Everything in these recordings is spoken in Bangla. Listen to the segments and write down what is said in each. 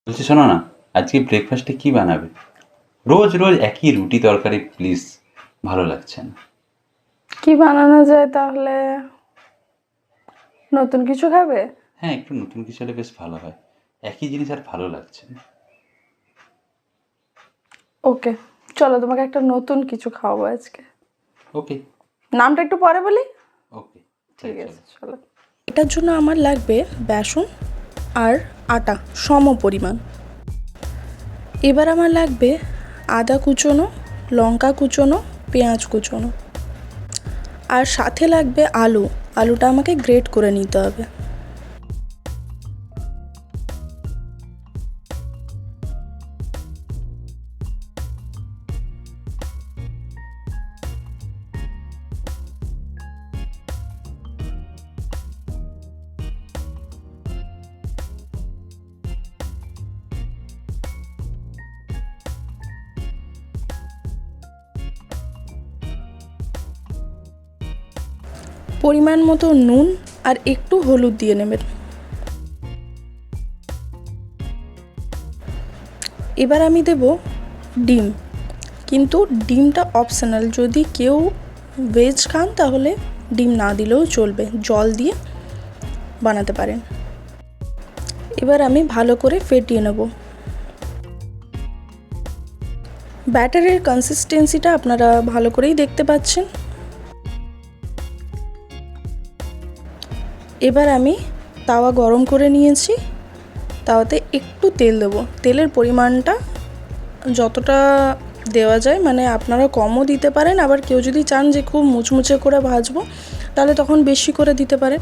বলছি শোনো না, আজকে ব্রেকফাস্টে কি বানাবে? রোজ রোজ একই রুটি তরকারি, প্লিজ, ভালো লাগছে না। কি বানানো যায় তাহলে? নতুন কিছু খাবে? হ্যাঁ, একটু নতুন কিছু হলে বেশ ভালো হয়। একই জিনিস আর ভালো লাগছে না। ওকে, চলো তোমাকে একটা নতুন কিছু খাওয়াবো আজকে। ওকে নামটা একটু পরে বলি। ওকে ঠিক আছে, চলো। এটার জন্য আমার লাগবে বেসন আর আটা সম পরিমাণ। এবার আমার লাগবে আদা কুচোনো, লঙ্কা কুচোনো, পেঁয়াজ কুচোনো, আর সাথে লাগবে আলুটা আমাকে গ্রেট করে নিতে হবে। পরিমাণ মতো নুন আর একটু হলুদ দিয়ে নেবেন। এবার আমি দেব ডিম, কিন্তু ডিমটা অপশনাল, যদি কেউ ভেজ খান তাহলে ডিম না দিলেও চলবে, জল দিয়ে বানাতে পারেন। এবার আমি ভালো করে ফেটিয়ে নেব। ব্যাটারের কনসিস্টেন্সিটা আপনারা ভালো করেই দেখতে পাচ্ছেন। এবার আমি তাওয়া গরম করে নিয়েছি, তাওয়াতে একটু তেল দেবো। তেলের পরিমাণটা যতটা দেওয়া যায়, মানে আপনারা কমও দিতে পারেন, আবার কেউ যদি চান যে খুব মুচমুচে করে ভাজবো তাহলে তখন বেশি করে দিতে পারেন।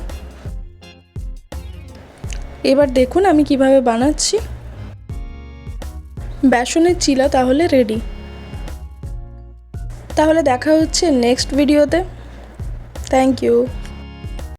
এবার দেখুন আমি কিভাবে বানাচ্ছি। বেসনের চিলা তাহলে রেডি। তাহলে দেখা হচ্ছে নেক্সট ভিডিওতে। Thank you.